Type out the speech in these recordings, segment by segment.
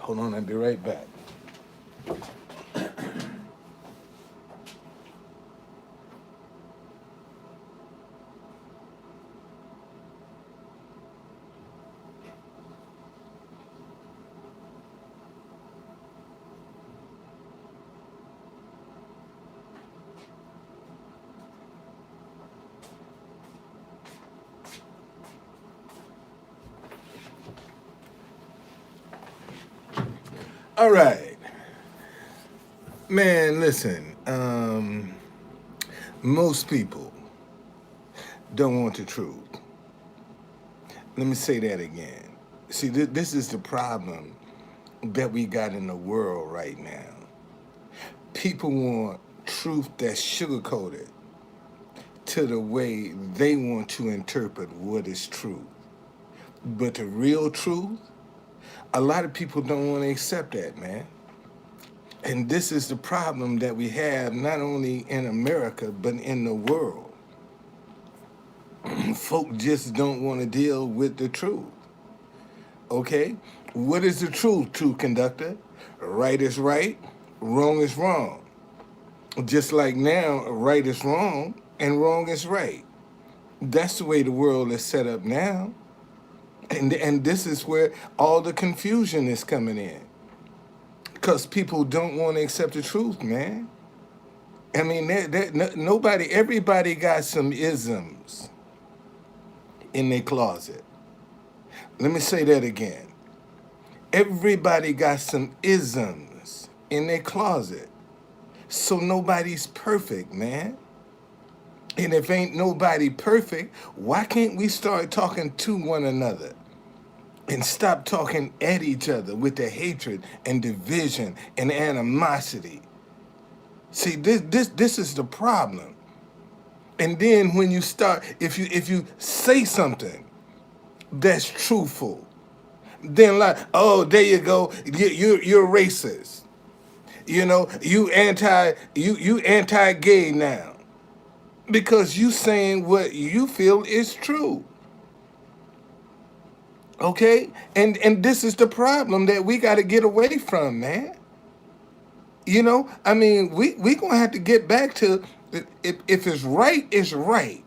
Hold on, I'll be right back. All right, man. Listen, most people don't want the truth. Let me say that again. See, this is the problem that we got in the world right now. People want truth that's sugar coated to the way they want to interpret what is true. But the real truth, a lot of people don't want to accept that, man. And this is the problem that we have not only in America, but in the world. Folk just don't want to deal with the truth. Okay? What is the truth, truth conductor? Right is right, wrong is wrong. Just like now, right is wrong and wrong is right. That's the way the world is set up now. And this is where all the confusion is coming in. Because people don't want to accept the truth, man. I mean, everybody got some isms in their closet. Let me say that again. Everybody got some isms in their closet. So nobody's perfect, man. And if ain't nobody perfect, why can't we start talking to one another and stop talking at each other with the hatred and division and animosity? See, this is the problem. And then when you start, if you say something that's truthful, then like, oh, there you go, you're racist. You know, you anti-gay now because you saying what you feel is true. Okay? And this is the problem that we got to get away from, man. You know, I mean, we going to have to get back to if it's right, it's right.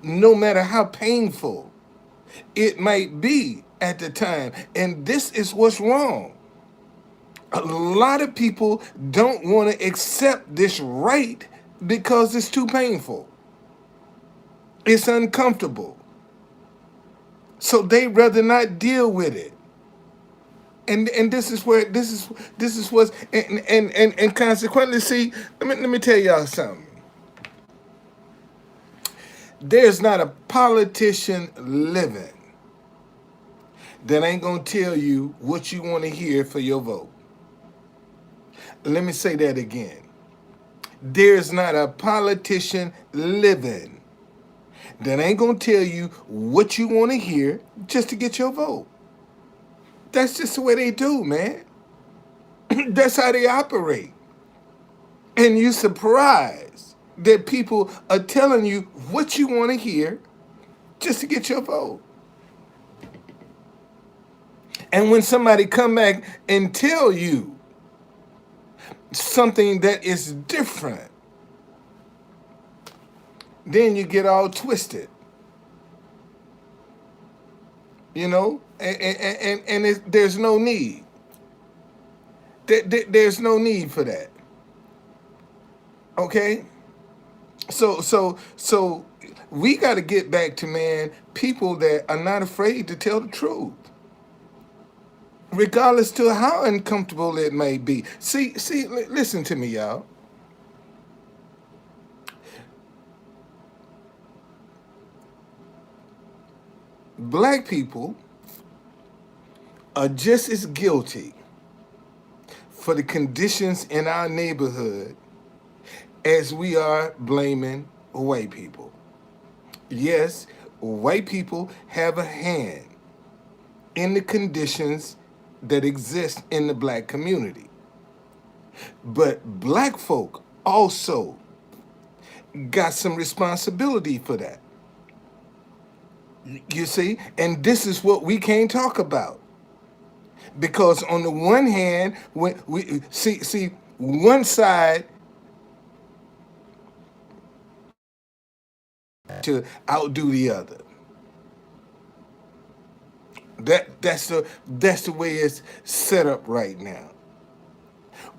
No matter how painful it might be at the time. And this is what's wrong. A lot of people don't want to accept this right because it's too painful. It's uncomfortable. So they rather not deal with it. And this is where this is what's and consequently, see, let me tell y'all something. There's not a politician living that ain't gonna tell you what you want to hear for your vote. Let me say that again. There's not a politician living that ain't gonna tell you what you want to hear just to get your vote. That's just the way they do, man. That's how they operate. And you surprised that people are telling you what you want to hear just to get your vote. And when somebody come back and tell you something that is different, then you get all twisted. You know, and there's no need. There's no need for that. Okay? So we got to get back to, man, people that are not afraid to tell the truth, regardless to how uncomfortable it may be. See, listen to me, y'all. Black people are just as guilty for the conditions in our neighborhood as we are blaming white people. Yes, white people have a hand in the conditions that exist in the black community. But black folk also got some responsibility for that. You see? And this is what we can't talk about. Because on the one hand, when we see one side to outdo the other. That's the way it's set up right now.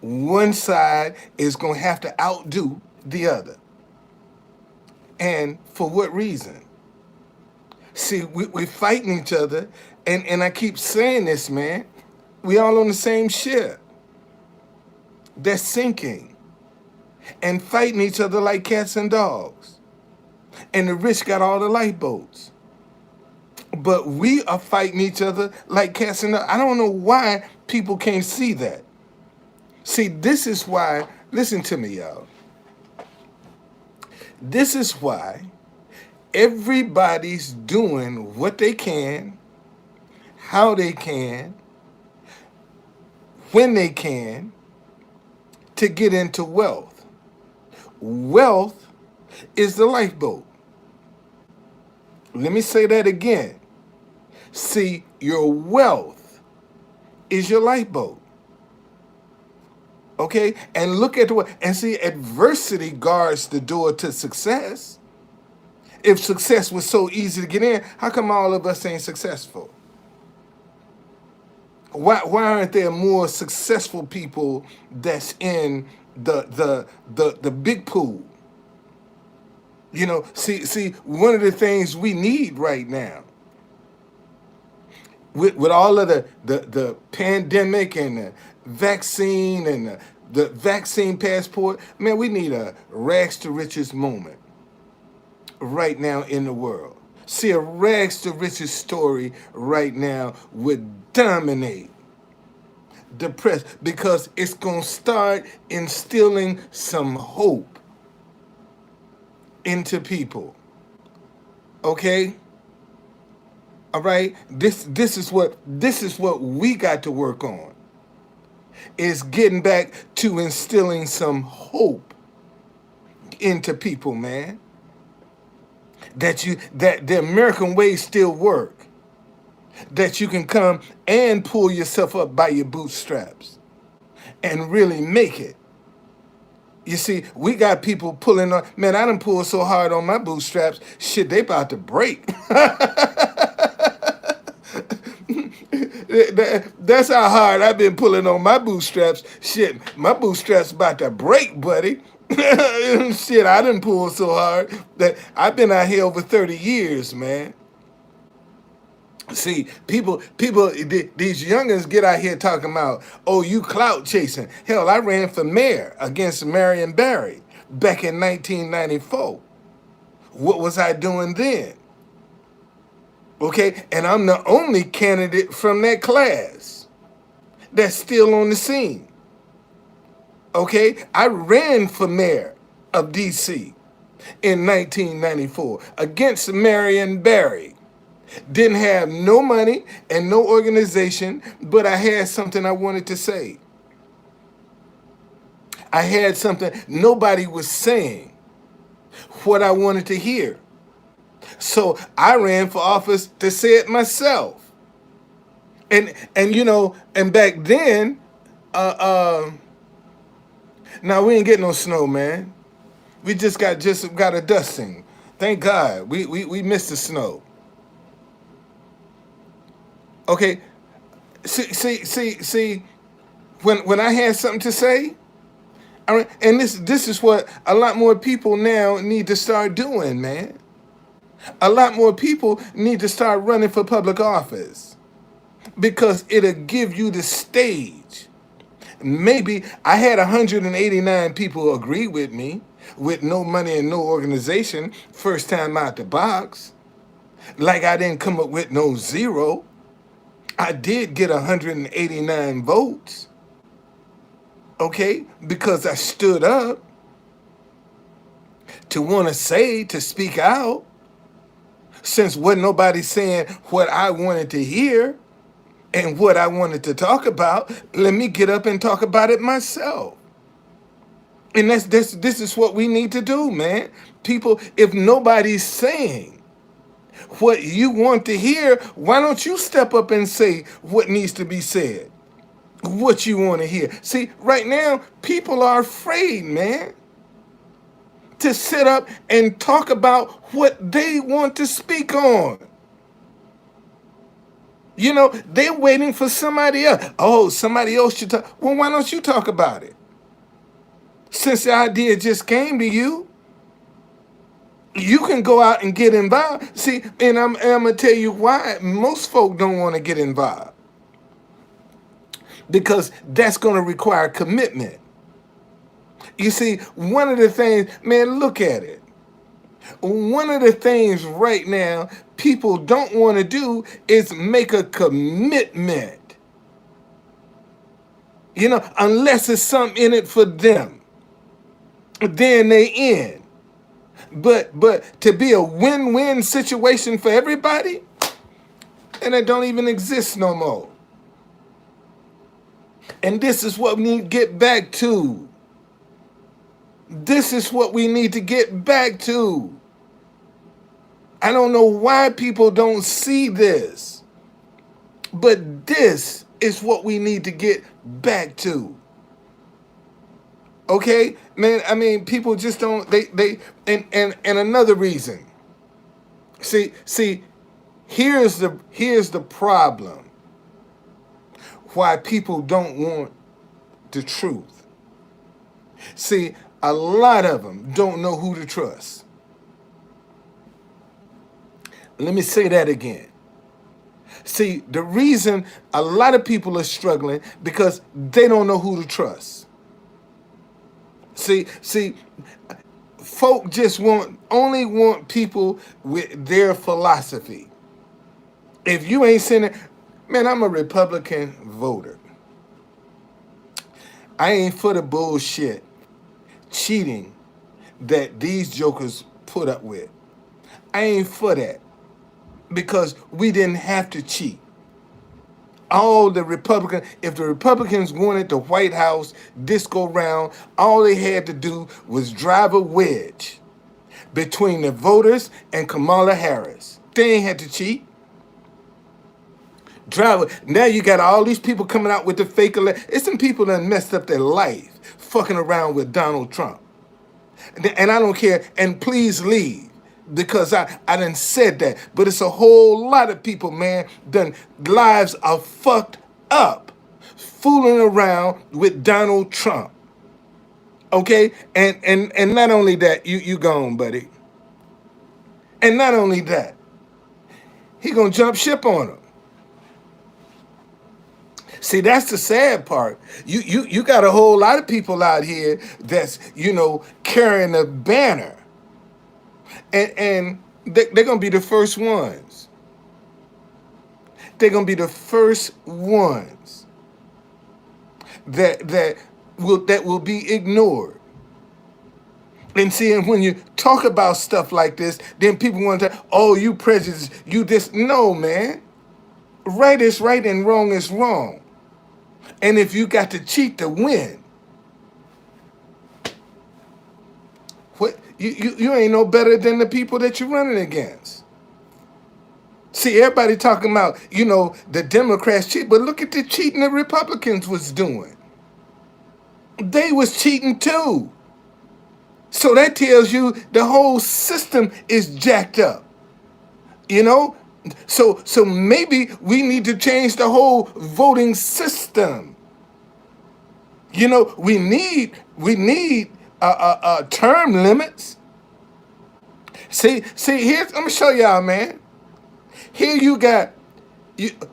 One side is going to have to outdo the other. And for what reason? See, we're fighting each other, and I keep saying this, man. We all on the same ship that's sinking and fighting each other like cats and dogs. And the rich got all the lifeboats. But we are fighting each other like cats and dogs. I don't know why people can't see that. See, this is why, listen to me, y'all. This is why everybody's doing what they can, how they can, when they can to get into wealth. Wealth is the lifeboat. Let me say that again. See, your wealth is your lifeboat. Okay? And look at the and see, adversity guards the door to success. If success was so easy to get in, how come all of us ain't successful? Why aren't there more successful people that's in the big pool? You know, see, one of the things we need right now, with all of the pandemic and the vaccine and the vaccine passport, man, we need a rags to riches moment right now in the world. See, a rags to riches story right now would dominate the press because it's going to start instilling some hope into people. Okay? All right? This is what we got to work on. Is getting back to instilling some hope into people, man. That the American way still work. That you can come and pull yourself up by your bootstraps and really make it. You see, we got people pulling on. Man, I done pulled so hard on my bootstraps, shit, they about to break. That's how hard I've been pulling on my bootstraps. Shit, my bootstraps about to break, buddy. Shit, I done pulled so hard that I've been out here over 30 years, man. See, these youngins get out here talking about, oh, you clout chasing. Hell, I ran for mayor against Marion Barry back in 1994. What was I doing then? Okay, and I'm the only candidate from that class that's still on the scene. Okay, I ran for mayor of D.C. in 1994 against Marion Barry. Didn't have no money and no organization, but I had something I wanted to say. I had something nobody was saying, what I wanted to hear. So I ran for office to say it myself. And you know, and back then, now we ain't getting no snow, man. We just got a dusting. Thank God. We missed the snow. Okay. See, when I had something to say, and this is what a lot more people now need to start doing, man. A lot more people need to start running for public office because it'll give you the stage. Maybe I had 189 people agree with me with no money and no organization first time out the box. Like I didn't come up with no zero. I did get 189 votes. Okay? Because I stood up to want to say, to speak out. Since wasn't nobody saying what I wanted to hear and what I wanted to talk about, let me get up and talk about it myself. And this is what we need to do, man. People, if nobody's saying what you want to hear, why don't you step up and say what needs to be said? What you want to hear. See, right now, people are afraid, man, to sit up and talk about what they want to speak on. You know, they're waiting for somebody else. Oh, somebody else should talk. Well, why don't you talk about it? Since the idea just came to you, you can go out and get involved. See, and I'm going to tell you why most folk don't want to get involved. Because that's going to require commitment. You see, one of the things, man, look at it. One of the things right now people don't want to do is make a commitment. You know, unless it's something in it for them, then they in. But to be a win-win situation for everybody, and it don't even exist no more. And this is what we need to get back to. This is what we need to get back to. I don't know why people don't see this, but this is what we need to get back to. Okay, man. I mean, people just don't. And another reason. See, here's the problem. Why people don't want the truth. See, a lot of them don't know who to trust. Let me say that again. See, the reason a lot of people are struggling because they don't know who to trust. See, folk just only want people with their philosophy. If you ain't sending, man, I'm a Republican voter. I ain't for the bullshit, cheating that these jokers put up with. I ain't for that because we didn't have to cheat. All the Republicans, if the Republicans wanted the White House this go round, all they had to do was drive a wedge between the voters and Kamala Harris. They ain't had to cheat. Now you got all these people coming out with the fake election. It's some people that messed up their life fucking around with Donald Trump. And I don't care. And please leave. Because I done said that. But it's a whole lot of people, man, lives are fucked up fooling around with Donald Trump. Okay? And not only that, you gone, buddy. And not only that, he gonna jump ship on them. See, that's the sad part. You got a whole lot of people out here that's, carrying a banner. And they're going to be the first ones. They're going to be the first ones that will be ignored. And see, and when you talk about stuff like this, then people want to, oh, you prejudiced, you this. No, man. Right is right and wrong is wrong. And if you got to cheat to win, what you ain't no better than the people that you're running against. See, everybody talking about, the Democrats cheat, but look at the cheating the Republicans was doing. They was cheating too. So that tells you the whole system is jacked up. So maybe we need to change the whole voting system. We need term limits. See, here's, I'm gonna show y'all, man. Here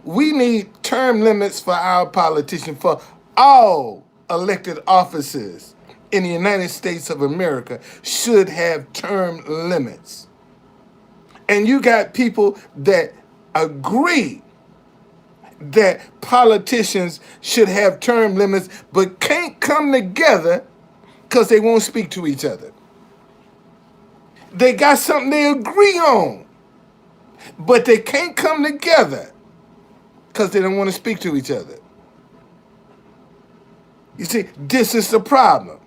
we need term limits for our politicians, for all elected offices in the United States of America should have term limits. And you got people that agree that politicians should have term limits, but can't come together because they won't speak to each other. They got something they agree on, but they can't come together because they don't want to speak to each other. You see, this is the problem.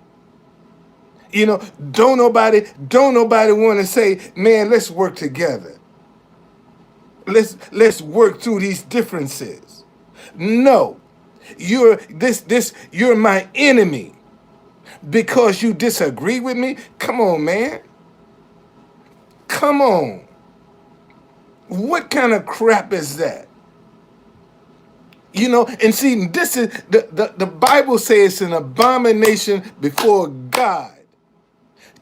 Don't nobody want to say, man, let's work together. let's work through these differences. No, you're my enemy because you disagree with me. Come on, man. Come on. What kind of crap is that? And see, this is the Bible says it's an abomination before God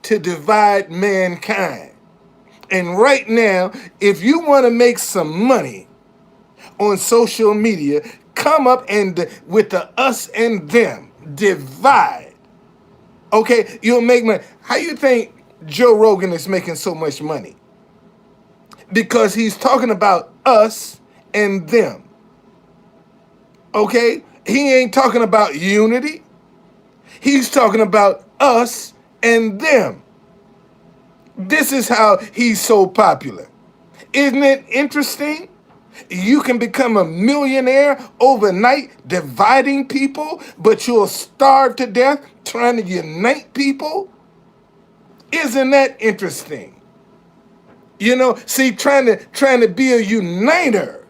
to divide mankind. And right now, if you want to make some money on social media, come up and with the us and them, divide. Okay, you'll make money. How you think Joe Rogan is making so much money? Because he's talking about us and them. Okay? He ain't talking about unity. He's talking about us and them. This is how he's so popular. Isn't it interesting? You can become a millionaire overnight dividing people, but you'll starve to death trying to unite people? Isn't that interesting? See, trying to be a uniter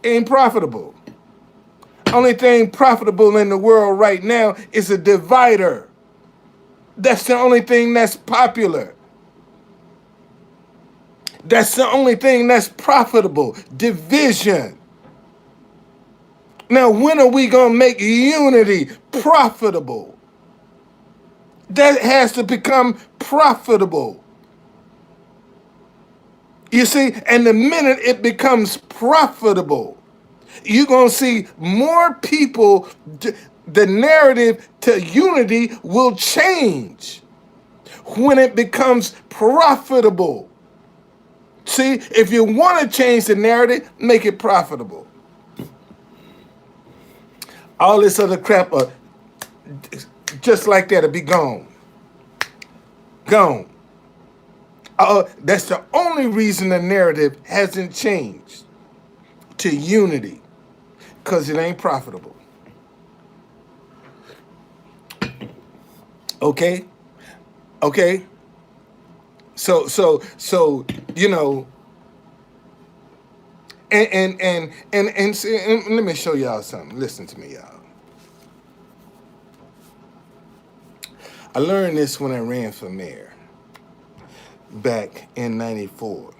ain't profitable. Only thing profitable in the world right now is a divider. That's the only thing that's popular. That's the only thing that's profitable. Division. Now, when are we going to make unity profitable? That has to become profitable. You see, and the minute it becomes profitable, you're going to see more people, the narrative to unity will change when it becomes profitable. See, if you want to change the narrative, make it profitable. All this other crap, just like that, will be gone. Gone. That's the only reason the narrative hasn't changed to unity, because it ain't profitable. Okay? Okay? So and let me show y'all something. Listen to me, y'all. I learned this when I ran for mayor back in '94,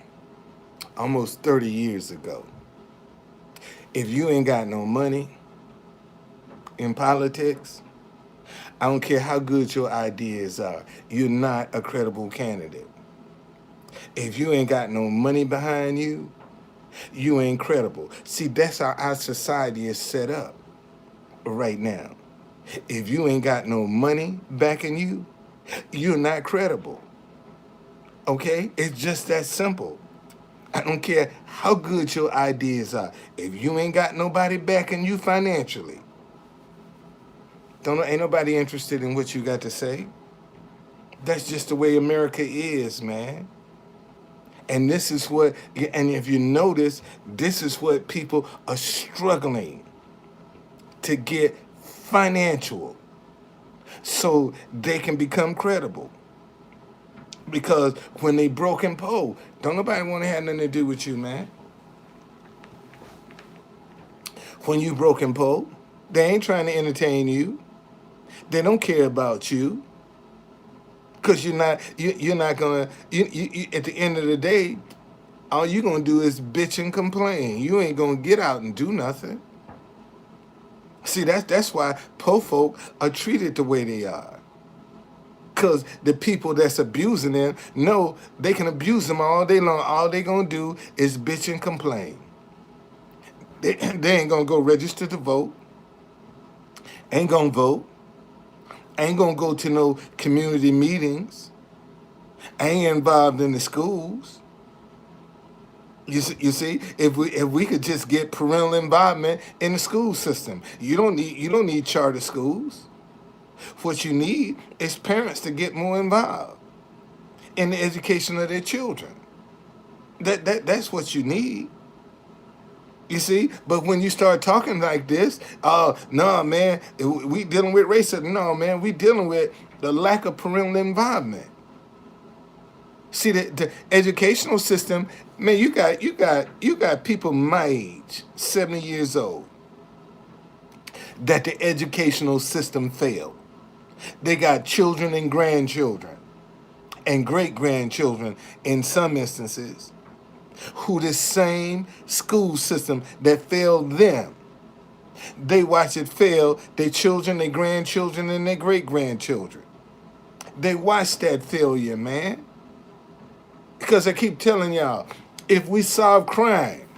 almost 30 years ago. If you ain't got no money in politics, I don't care how good your ideas are, you're not a credible candidate. If you ain't got no money behind you, you ain't credible. See, that's how our society is set up right now. If you ain't got no money backing you, you're not credible. Okay? It's just that simple. I don't care how good your ideas are. If you ain't got nobody backing you financially, ain't nobody interested in what you got to say. That's just the way America is, man. And this is what, and if you notice, this is what people are struggling to get financial so they can become credible. Because when they broke and poor, don't nobody want to have nothing to do with you, man. When you broke and poor, they ain't trying to entertain you. They don't care about you. Because you're not gonna, at the end of the day, all you're gonna do is bitch and complain. You ain't gonna get out and do nothing. See, that's why poor folk are treated the way they are. Because the people that's abusing them know they can abuse them all day long. All they gonna do is bitch and complain. They ain't gonna go register to vote. Ain't gonna vote. Ain't gonna go to no community meetings. Ain't involved in the schools. You see, if we could just get parental involvement in the school system, you don't need charter schools. What you need is parents to get more involved in the education of their children. That's what you need. You see, but when you start talking like this, no, man, we dealing with racism. No, man, we dealing with the lack of parental involvement. See, the educational system, man, you got people my age, 70 years old, that the educational system failed. They got children and grandchildren and great grandchildren in some instances who the same school system that failed them, they watch it fail their children, their grandchildren, and their great grandchildren. They watch that failure, man. Because I keep telling y'all, if we solve crime,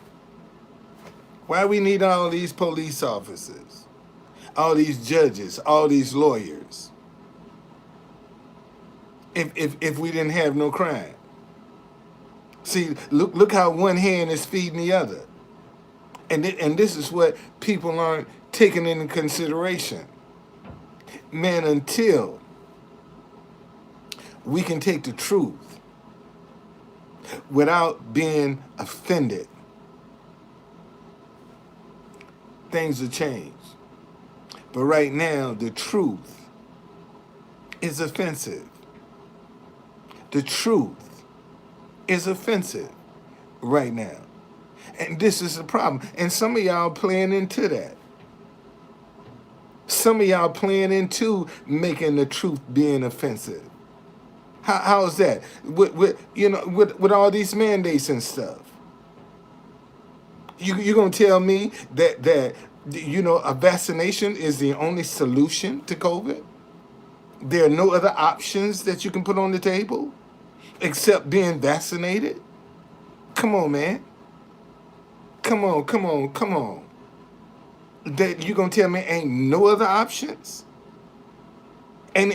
why we need all these police officers, all these judges, all these lawyers, if we didn't have no crime? See, look how one hand is feeding the other. And this is what people aren't taking into consideration. Man, until we can take the truth without being offended, things will change. But right now, the truth is offensive. The truth is offensive right now. And this is the problem. And some of y'all playing into that. Some of y'all playing into making the truth being offensive. How is that? With all these mandates and stuff. You gonna tell me that a vaccination is the only solution to COVID? There are no other options that you can put on the table except being vaccinated? Come on, man. Come on. That you gonna tell me ain't no other options? And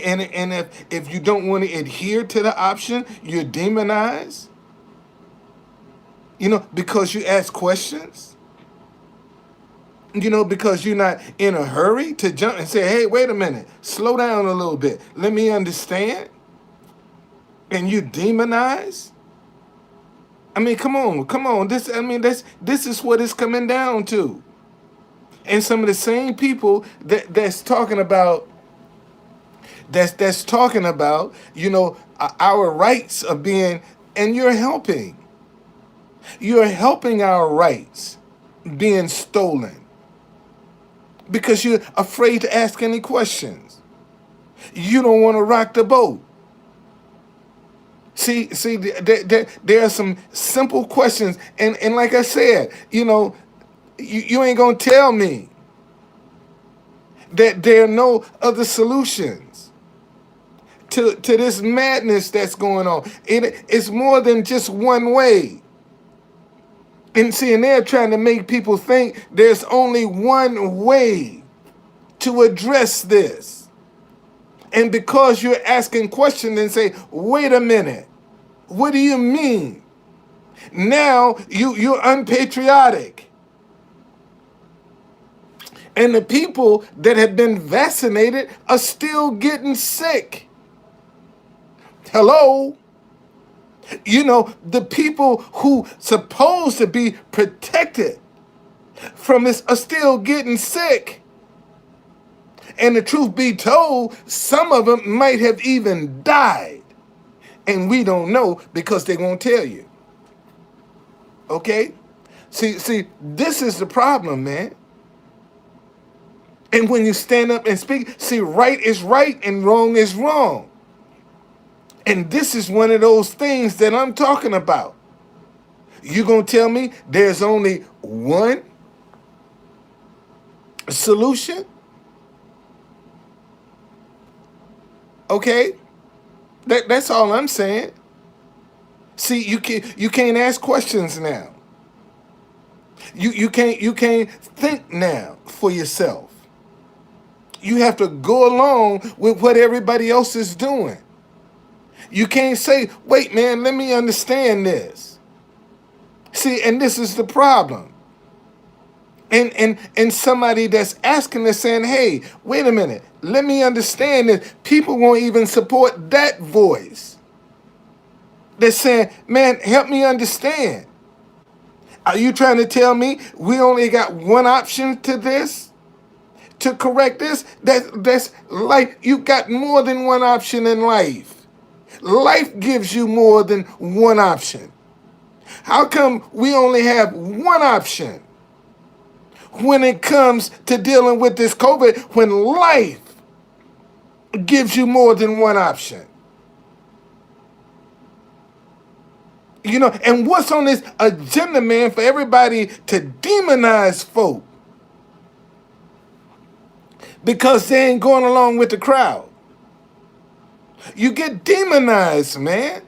if you don't want to adhere to the option, you're demonized? Because you ask questions? Because you're not in a hurry to jump and say, hey, wait a minute, slow down a little bit. Let me understand. And you demonize? I mean, come on. This is what it's coming down to. And some of the same people that's talking about our rights of being, and you're helping our rights being stolen because you're afraid to ask any questions. You don't want to rock the boat. See, there are some simple questions, and like I said, you ain't gonna tell me that there are no other solutions to this madness that's going on. It's more than just one way. And they're trying to make people think there's only one way to address this. And because you're asking questions and say, wait a minute, what do you mean? Now you're unpatriotic. And the people that have been vaccinated are still getting sick. Hello? The people who supposed to be protected from this are still getting sick. And the truth be told, some of them might have even died. And we don't know because they won't tell you. Okay? See, this is the problem, man. And when you stand up and speak, see, right is right and wrong is wrong. And this is one of those things that I'm talking about. You gonna tell me there's only one solution? Okay? That's all I'm saying. See, you can't ask questions now. You can't think now for yourself. You have to go along with what everybody else is doing. You can't say, wait, man, let me understand this. See, and this is the problem. And somebody that's asking this saying, hey, wait a minute, let me understand this. People won't even support that voice. They're saying, man, help me understand. Are you trying to tell me we only got one option to this? To correct this? That's like you got more than one option in life. Life gives you more than one option. How come we only have one option when it comes to dealing with this COVID when life gives you more than one option? You know, and what's on this agenda, man, for everybody to demonize folk because they ain't going along with the crowd? You get demonized, man,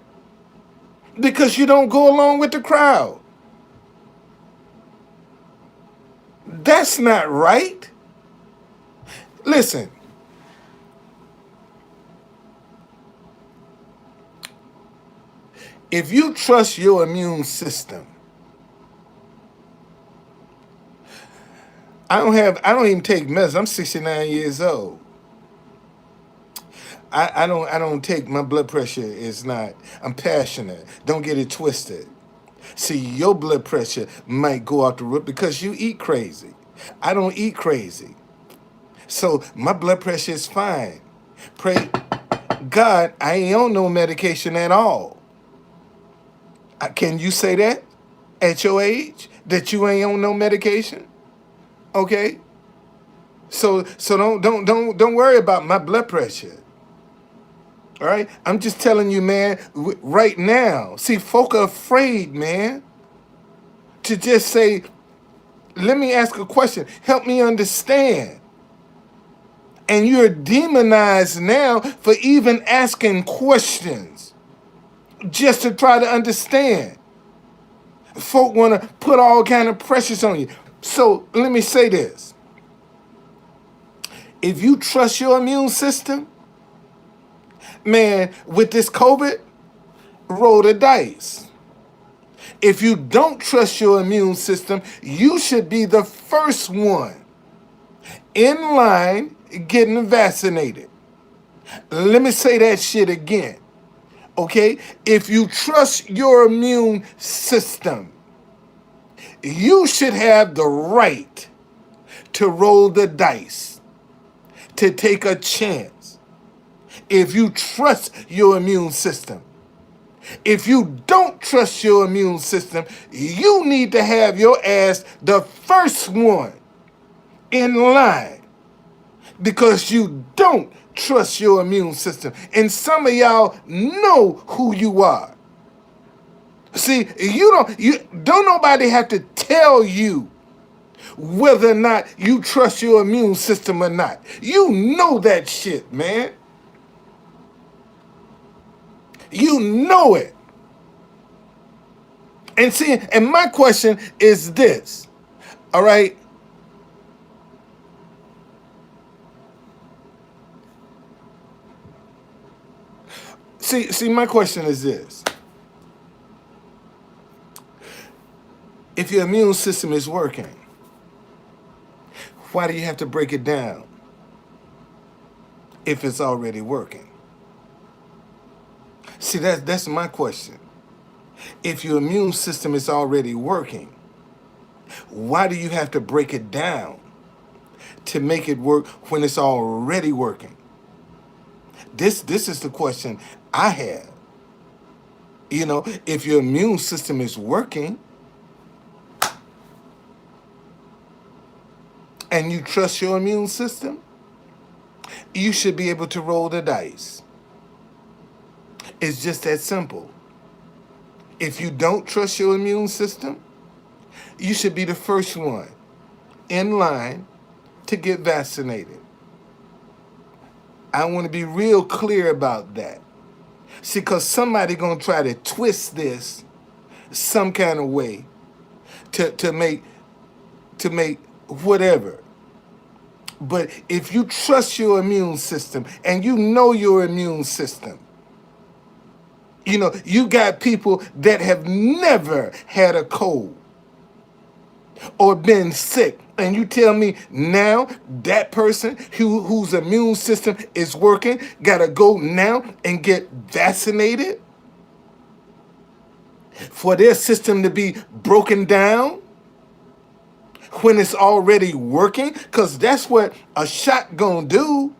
because you don't go along with the crowd. That's not right. Listen, if you trust your immune system, I don't even take medicine. I'm 69 years old. I don't take, my blood pressure is not, I'm passionate. Don't get it twisted. See, your blood pressure might go off the roof because you eat crazy. I don't eat crazy. So my blood pressure is fine. Pray God, I ain't on no medication at all. Can you say that at your age? That you ain't on no medication? Okay? So don't worry about my blood pressure. All right? I'm just telling you, man, right now. See, folk are afraid, man, to just say, let me ask a question. Help me understand. And you're demonized now for even asking questions just to try to understand. Folk want to put all kind of pressures on you. So let me say this. If you trust your immune system, man, with this COVID, roll the dice. If you don't trust your immune system, you should be the first one in line getting vaccinated. Let me say that shit again. Okay? If you trust your immune system, you should have the right to roll the dice, to take a chance. If you trust your immune system. If you don't trust your immune system, you need to have your ass the first one in line because you don't trust your immune system. And some of y'all know who you are. See, you don't nobody have to tell you whether or not you trust your immune system or not. You know that shit, man. You know it. And see, and my question is this, all right? See, my question is this. If your immune system is working, why do you have to break it down if it's already working? See, that's my question. If your immune system is already working, why do you have to break it down to make it work when it's already working? This is the question I have. You know, if your immune system is working and you trust your immune system, you should be able to roll the dice. It's just that simple. If you don't trust your immune system, you should be the first one in line to get vaccinated. I want to be real clear about that. See, because somebody going to try to twist this some kind of way to make whatever. But if you trust your immune system and you know your immune system, you know, you got people that have never had a cold or been sick. And you tell me now that person whose immune system is working got to go now and get vaccinated for their system to be broken down when it's already working? Because that's what a shot gonna do.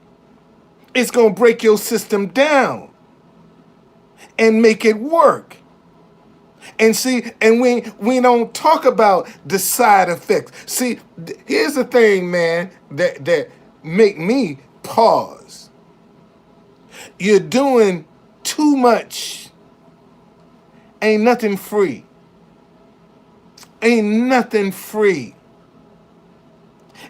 It's gonna break your system down. and make it work. And see, and we don't talk about the side effects. See, here's the thing, man, that make me pause. You're doing too much. Ain't nothing free. Ain't nothing free.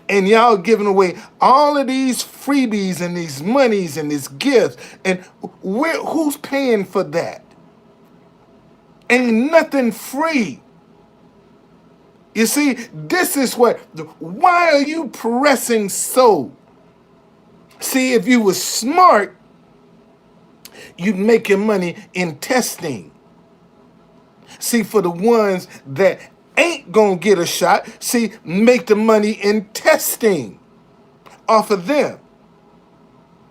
And y'all giving away all of these freebies and these monies and these gifts. And who's paying for that? Ain't nothing free. You see, this is why are you pressing so? See, if you were smart, you'd make your money in testing. See, for the ones that ain't gonna get a shot, see, make the money in testing off of them.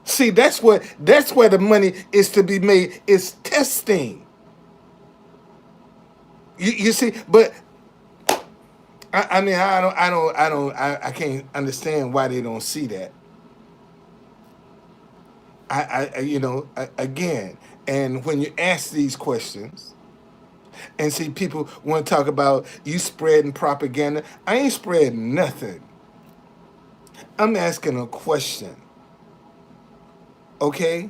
See, that's where the money is to be made, is testing. You see, but I mean, I can't understand why they don't see that. Again, and when you ask these questions, and see people want to talk about you spreading propaganda, I ain't spreading nothing. I'm asking a question, okay?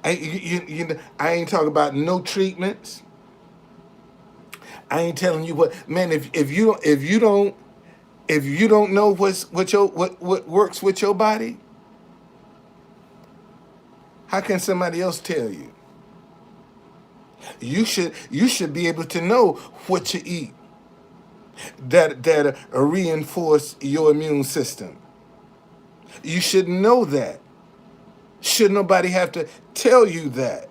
I ain't talking about no treatments. I ain't telling you what, man. If you don't know what works with your body, how can somebody else tell you? You should be able to know what you eat that reinforce your immune system. You should know that. Should nobody have to tell you that?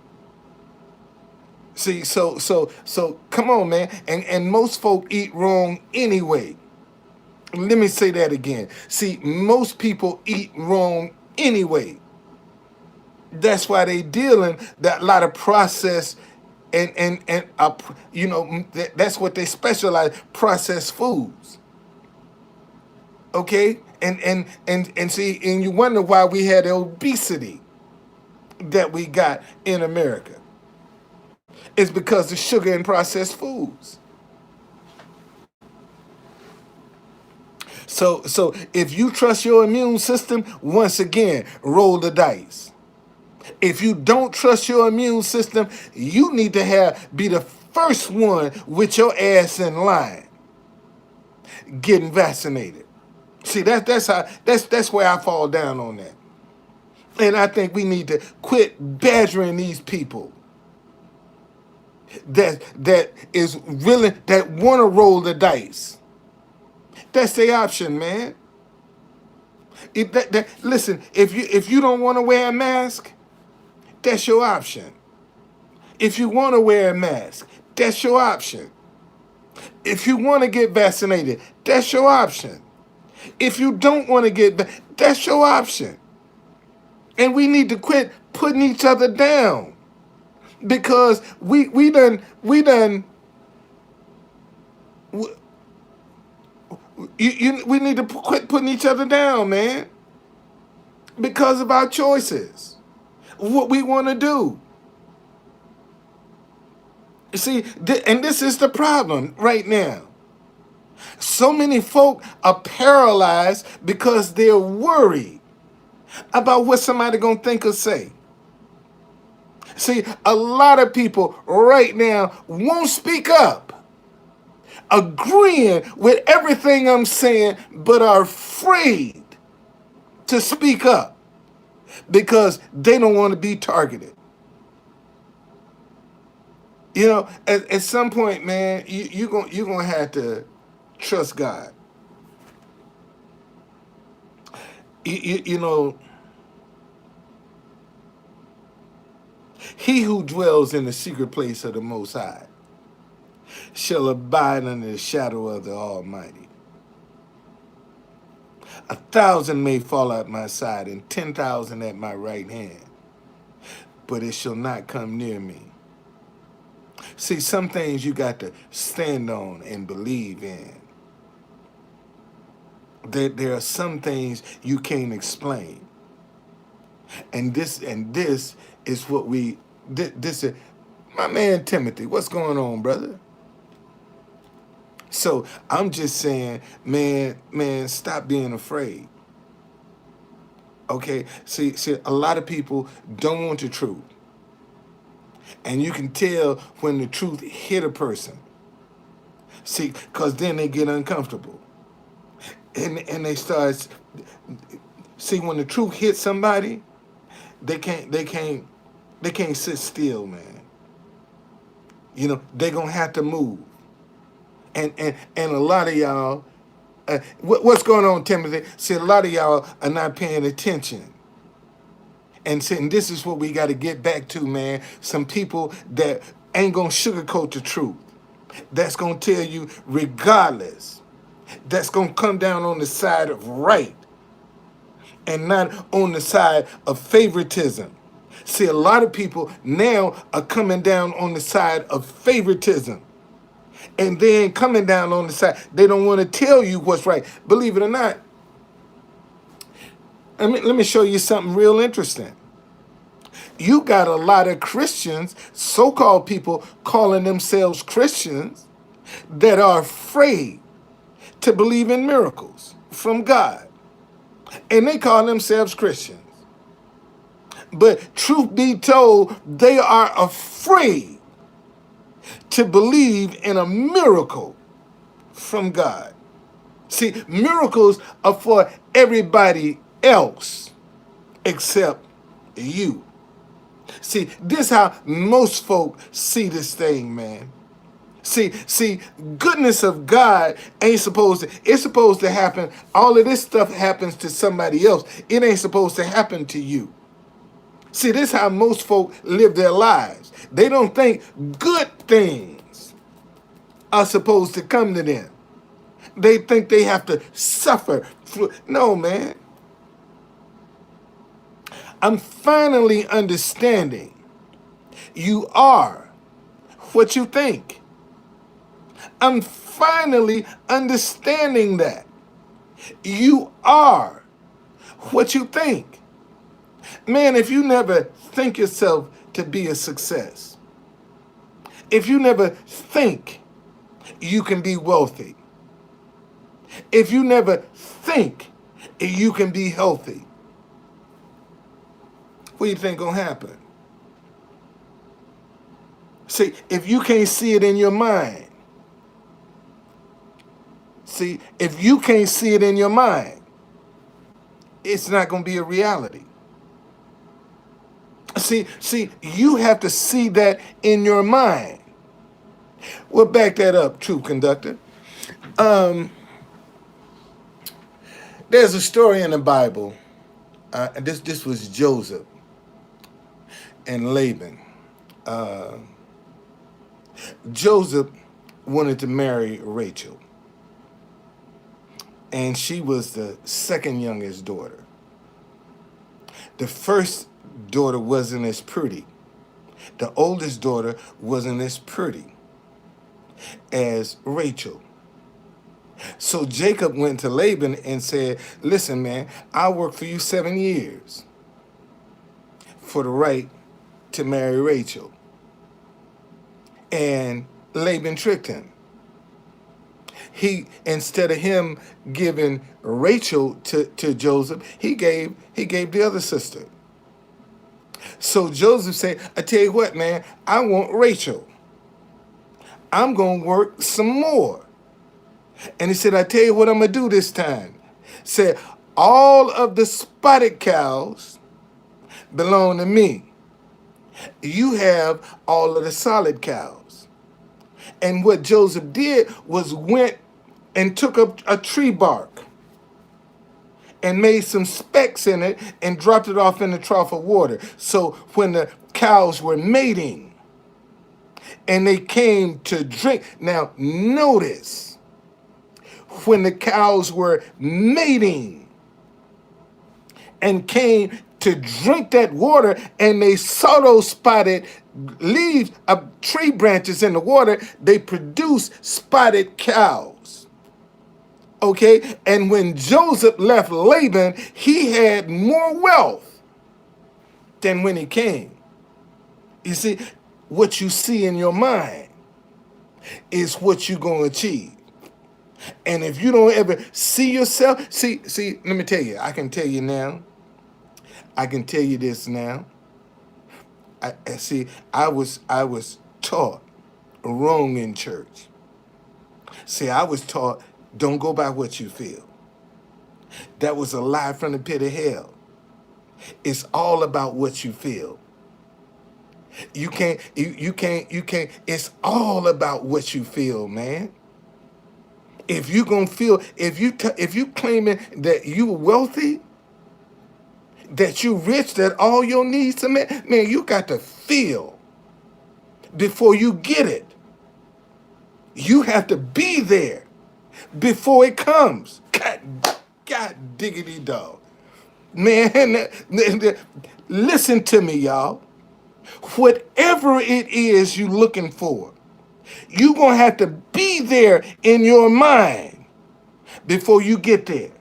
See, so come on, man. And most folk eat wrong anyway. Let me say that again. See, most people eat wrong anyway. That's why they dealing that lot of processed that's what they specialize, processed foods. Okay, and see, and you wonder why we had obesity that we got in America. It's because of sugar and processed foods. So if you trust your immune system, once again, roll the dice. If you don't trust your immune system, you need to be the first one with your ass in line getting vaccinated. See, that's where I fall down on that. And I think we need to quit badgering these people that is willing, that want to roll the dice. That's the option, man. Listen, if you don't want to wear a mask, that's your option. If you want to wear a mask, that's your option. If you want to get vaccinated, that's your option. If you don't want to that's your option. And we need to quit putting each other down, because we done we need to quit putting each other down, man, because of our choices, what we want to do. See, and this is the problem right now. So many folk are paralyzed because they're worried about what somebody gonna think or say. See, a lot of people right now won't speak up, agreeing with everything I'm saying, but are afraid to speak up because they don't want to be targeted. You know, at some point, man, you're gonna have to trust God. You know, he who dwells in the secret place of the Most High shall abide under the shadow of the Almighty. 1,000 may fall at my side and 10,000 at my right hand, but it shall not come near me. See, some things you got to stand on and believe in. There are some things you can't explain. And this is what this is. My man Timothy, what's going on, brother? So I'm just saying, man, stop being afraid. Okay? See, a lot of people don't want the truth. And you can tell when the truth hit a person. See, because then they get uncomfortable. And they start, see, when the truth hits somebody, they can't sit still, man. They're gonna have to move. And a lot of y'all, what's going on, Timothy? See, a lot of y'all are not paying attention. And this is what we got to get back to, man. Some people that ain't gonna sugarcoat the truth. That's gonna tell you regardless. That's gonna come down on the side of right and not on the side of favoritism. See, a lot of people now are coming down on the side of favoritism. And then coming down on the side, they don't want to tell you what's right. Believe it or not, let me show you something real interesting. You got a lot of Christians, so-called people calling themselves Christians, that are afraid to believe in miracles from God. And they call themselves Christians. But truth be told, they are afraid to believe in a miracle from God. See, miracles are for everybody else except you. See, this is how most folk see this thing, man. See, goodness of God it's supposed to happen. All of this stuff happens to somebody else. It ain't supposed to happen to you. See, this is how most folk live their lives. They don't think good things are supposed to come to them. They think they have to suffer. No, man. I'm finally understanding you are what you think. I'm finally understanding that you are what you think. Man, if you never think yourself to be a success, if you never think you can be wealthy, if you never think you can be healthy, what do you think gonna happen? See, if you can't see it in your mind, if you can't see it in your mind, it's not gonna be a reality. See, you have to see that in your mind. We'll back that up, True Conductor. There's a story in the Bible. This was Joseph and Laban. Joseph wanted to marry Rachel, and she was the second youngest daughter. The first daughter wasn't as pretty. The oldest daughter wasn't as pretty as Rachel. So Jacob went to Laban and said, listen, man, I'll work for you 7 years for the right to marry Rachel. And Laban tricked him. Instead of him giving Rachel to Joseph, he gave the other sister. So Joseph said, I tell you what, man, I want Rachel. I'm going to work some more. And he said, I tell you what I'm going to do this time. Said, all of the spotted cows belong to me. You have all of the solid cows. And what Joseph did was went and took up a tree bark and made some specks in it and dropped it off in the trough of water. So when the cows were mating and they came to drink, now notice, when the cows were mating and came to drink that water and they saw those spotted leaves of tree branches in the water, they produced spotted cows. Okay? And when Joseph left Laban, he had more wealth than when he came. You see, what you see in your mind is what you're going to achieve. And if you don't ever see yourself, let me tell you, I can tell you now, I can tell you this now. I was taught wrong in church. See, I was taught don't go by what you feel. That was a lie from the pit of hell. It's all about what you feel. You can't, it's all about what you feel, man. If you gonna feel, if you claiming that you wealthy, that you rich, that all your needs are met, man, you got to feel before you get it. You have to be there before it comes. God diggity dog. Man, listen to me, y'all. Whatever it is you're looking for, you're going to have to be there in your mind before you get there.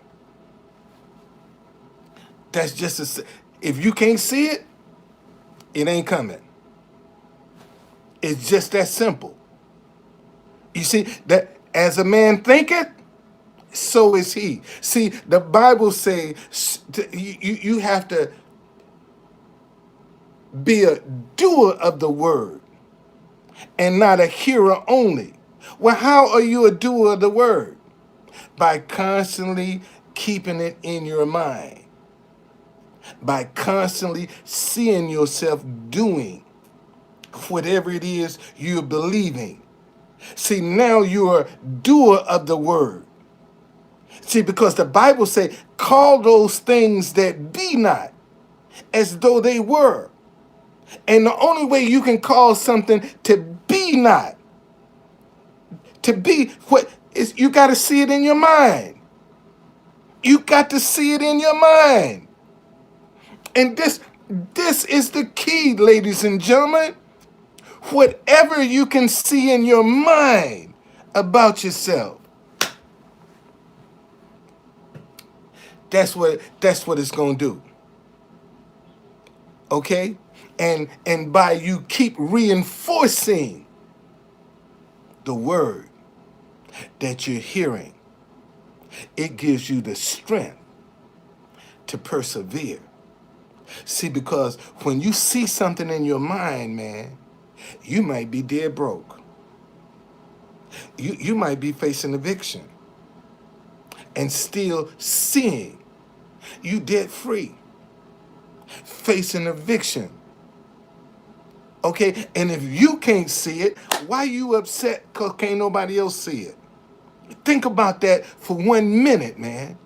That's just if you can't see it, it ain't coming. It's just that simple. You see, that as a man thinketh, so is he. See, the Bible says you have to be a doer of the word and not a hearer only. Well, how are you a doer of the word? By constantly keeping it in your mind. By constantly seeing yourself doing whatever it is you're believing. See, now you're a doer of the word. See, because the Bible say, call those things that be not as though they were. And the only way you can call something to be not, to be what is, you got to see it in your mind. You got to see it in your mind. And this is the key, ladies and gentlemen. Whatever you can see in your mind about yourself, that's what it's going to do. Okay? And by you keep reinforcing the word that you're hearing, it gives you the strength to persevere. See, because when you see something in your mind, man, you might be dead broke. You might be facing eviction and still seeing you debt free, facing eviction. Okay, and if you can't see it, why you upset because can't nobody else see it? Think about that for 1 minute, man.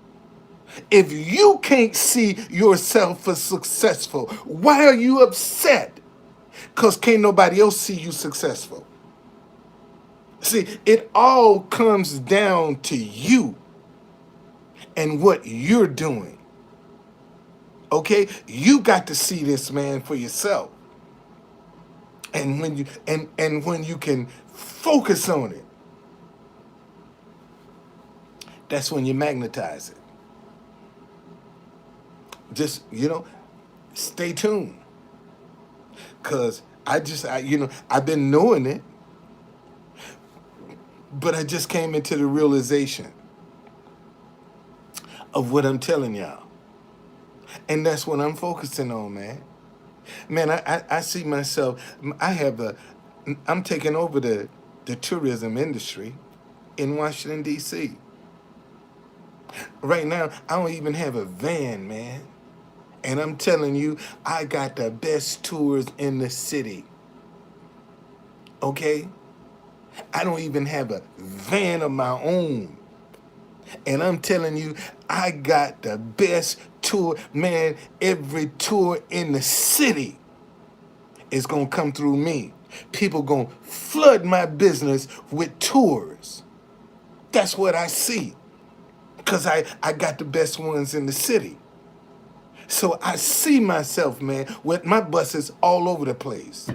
If you can't see yourself as successful, why are you upset? Because can't nobody else see you successful. See, it all comes down to you and what you're doing. Okay? You got to see this, man, for yourself. And when you and when you can focus on it, that's when you magnetize it. Just, stay tuned. Cause I've been knowing it, but I just came into the realization of what I'm telling y'all. And that's what I'm focusing on, man. Man, I see myself, I'm taking over the tourism industry in Washington, D.C. Right now, I don't even have a van, man. And I'm telling you, I got the best tours in the city. Okay? I don't even have a van of my own. And I'm telling you, I got the best tour. Man, every tour in the city is going to come through me. People going to flood my business with tours. That's what I see. Because I got the best ones in the city. So I see myself, man, with my buses all over the place.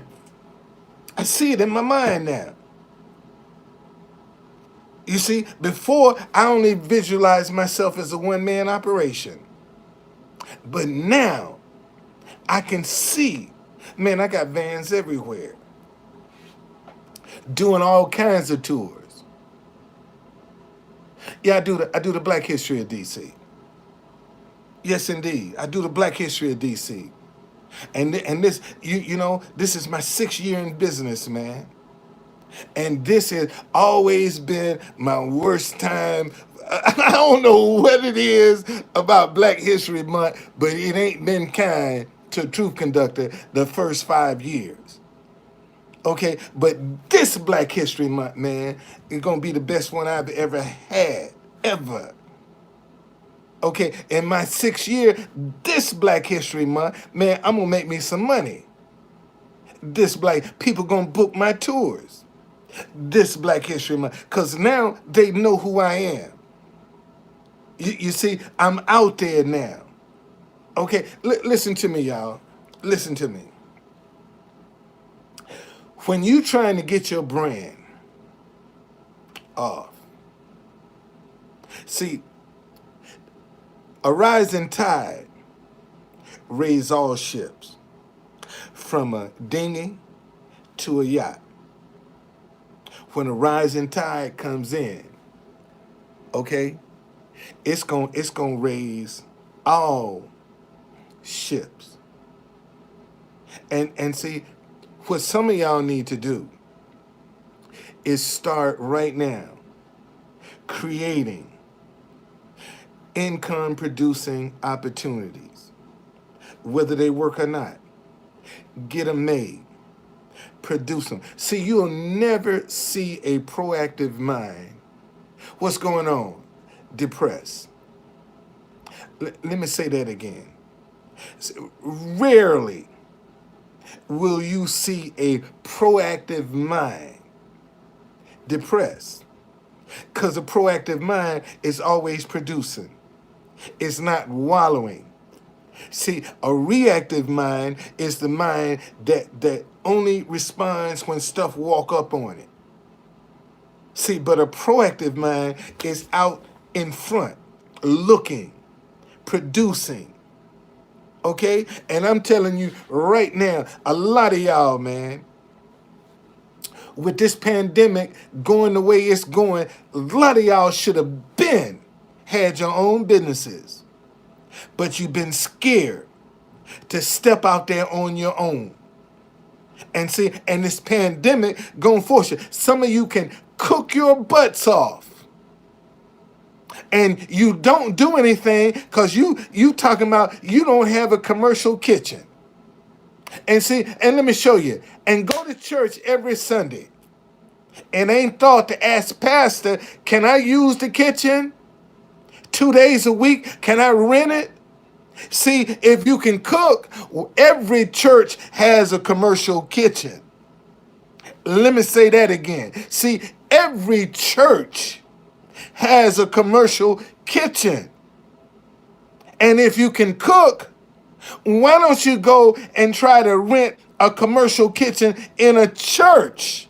I see it in my mind now. You see, before I only visualized myself as a one-man operation. But now I can see, man, I got vans everywhere. doing all kinds of tours. Yeah, I do the Black History of DC. Yes, indeed, I do the Black History of DC. And this, you know, this is my 6th year in business, man. And this has always been my worst time. I don't know what it is about Black History Month, but it ain't been kind to Truth Conductor the first 5 years. Okay, but this Black History Month, man, is gonna be the best one I've ever had, ever. Okay, in my 6th year, this Black History Month, man, I'm gonna make me some money. This Black people gonna book my tours. This Black History Month, because now they know who I am. You see, I'm out there now. Okay, listen to me, y'all. Listen to me. When you trying to get your brand off, see, a rising tide raise all ships, from a dinghy to a yacht. When a rising tide comes in, okay, it's gonna raise all ships. And see, what some of y'all need to do is start right now creating income producing opportunities, whether they work or not. Get them made, produce them. See, you'll never see a proactive mind. What's going on? Depressed. Let me say that again. Rarely will you see a proactive mind depressed, because a proactive mind is always producing. It's not wallowing. See, a reactive mind is the mind that only responds when stuff walk up on it. See, but a proactive mind is out in front, looking, producing. Okay? And I'm telling you right now, a lot of y'all, man, with this pandemic going the way it's going, a lot of y'all should have been had your own businesses. But you've been scared to step out there on your own. And see, and this pandemic gonna force you. Some of you can cook your butts off, and you don't do anything because you talking about you don't have a commercial kitchen. And see, and let me show you. And go to church every Sunday, and ain't thought to ask pastor, can I use the kitchen 2 days a week? Can I rent it? See, if you can cook, every church has a commercial kitchen. Let me say that again. See, every church has a commercial kitchen. And if you can cook, why don't you go and try to rent a commercial kitchen in a church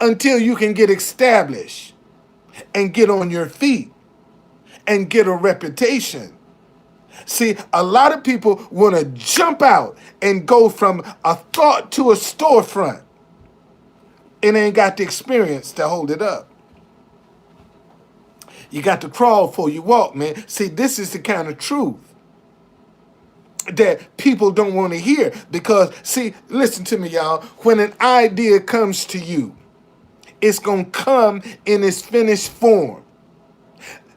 until you can get established and get on your feet and get a reputation? See, a lot of people want to jump out and go from a thought to a storefront and ain't got the experience to hold it up. You got to crawl before you walk, man. See, this is the kind of truth that people don't want to hear because, see, listen to me, y'all. When an idea comes to you, it's going to come in its finished form.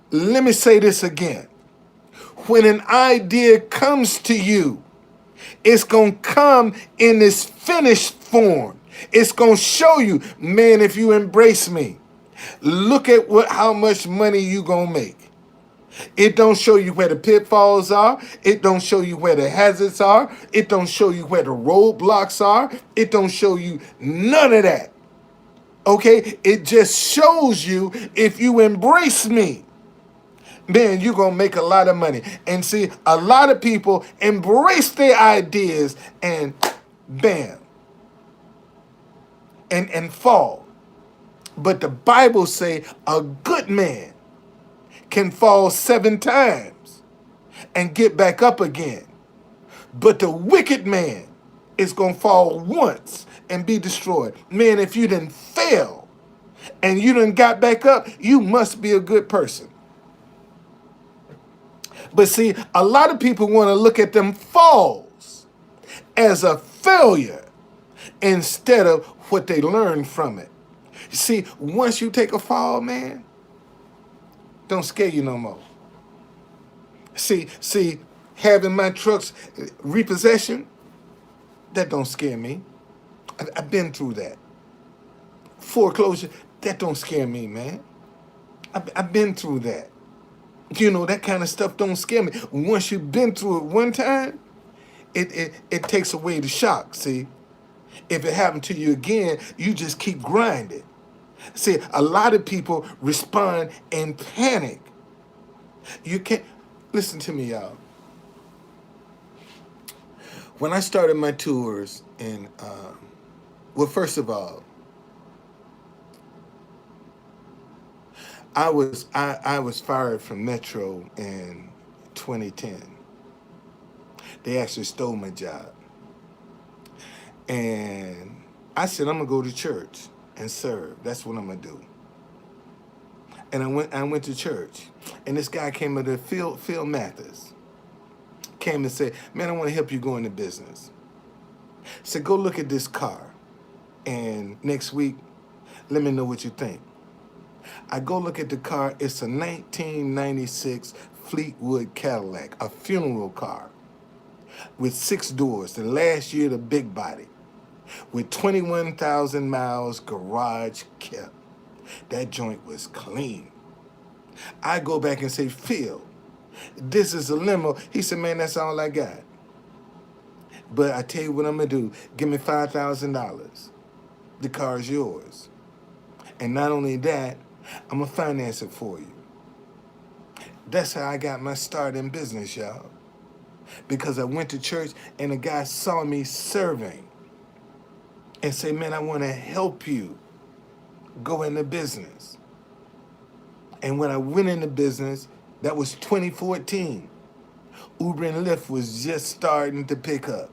Let me say this again. When an idea comes to you, it's going to come in its finished form. It's going to show you, man, if you embrace me, look at how much money you going to make. It don't show you where the pitfalls are. It don't show you where the hazards are. It don't show you where the roadblocks are. It don't show you none of that. Okay? It just shows you if you embrace me, man, you're going to make a lot of money. And see, a lot of people embrace their ideas and bam, and fall. But the Bible say a good man can fall 7 times and get back up again. But the wicked man It's going to fall once and be destroyed. Man, if you didn't fail and you done got back up, you must be a good person. But see, a lot of people want to look at them falls as a failure instead of what they learned from it. See, once you take a fall, man, don't scare you no more. See, having my trucks repossession, that don't scare me. I've been through that. Foreclosure, that don't scare me, man. I've been through that. You know, that kind of stuff don't scare me. Once you've been through it one time, it takes away the shock, see? If it happened to you again, you just keep grinding. See, a lot of people respond in panic. You can't, listen to me, y'all. When I started my tours in, well, first of all, I was fired from Metro in 2010. They actually stole my job. And I said, I'm gonna go to church and serve. That's what I'm gonna do. And I went to church. And this guy came up there, Phil Mathis, came and said, man, I want to help you go into business. Said, go look at this car. And next week, let me know what you think. I go look at the car. It's a 1996 Fleetwood Cadillac, a funeral car with 6 doors. The last year, the big body, with 21,000 miles garage kept. That joint was clean. I go back and say, Phil, this is a limo. He said, man, that's all I got. But I tell you what I'm going to do. Give me $5,000. The car is yours. And not only that, I'm going to finance it for you. That's how I got my start in business, y'all. Because I went to church and a guy saw me serving and said, man, I want to help you go into business. And when I went into business, that was 2014. Uber and Lyft was just starting to pick up.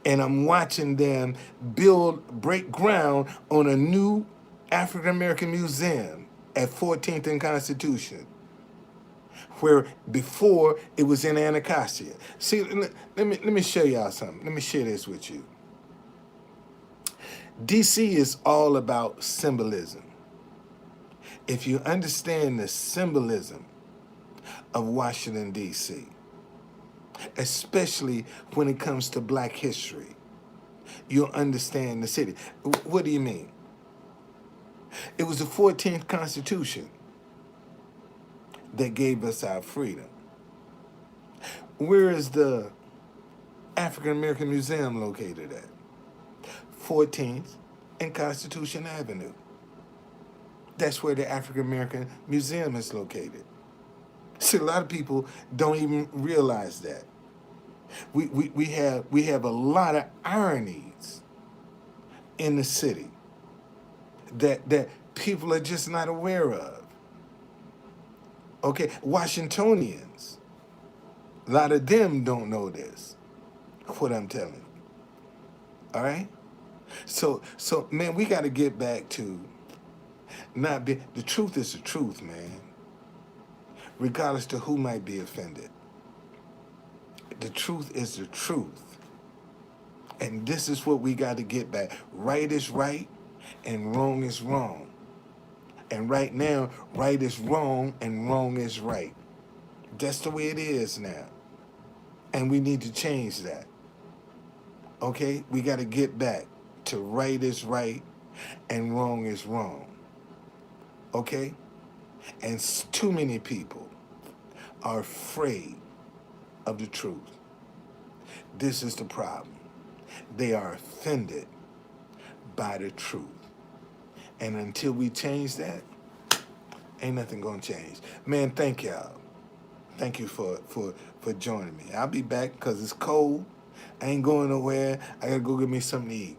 And I'm watching them break ground on a new African American museum at 14th and Constitution, where before it was in Anacostia. See, let me show y'all something. Let me share this with you. DC is all about symbolism. If you understand the symbolism of Washington, D.C., especially when it comes to Black history, you'll understand the city. What do you mean? It was the 14th Constitution that gave us our freedom. Where is the African American Museum located at? 14th and Constitution Avenue. That's where the African American Museum is located. See, a lot of people don't even realize that. We have a lot of ironies in the city that people are just not aware of. Okay, Washingtonians, a lot of them don't know this, what I'm telling you. All right? So man, we got to get back to not be, the truth is the truth, man. Regardless to who might be offended. The truth is the truth. And this is what we got to get back. Right is right and wrong is wrong. And right now, right is wrong and wrong is right. That's the way it is now. And we need to change that. Okay? We got to get back to right is right and wrong is wrong. Okay? And too many people are afraid of the truth. This is the problem. They are offended by the truth. And until we change that, ain't nothing gonna change. Man, thank y'all. Thank you for joining me. I'll be back because it's cold. I ain't going nowhere. I gotta go get me something to eat.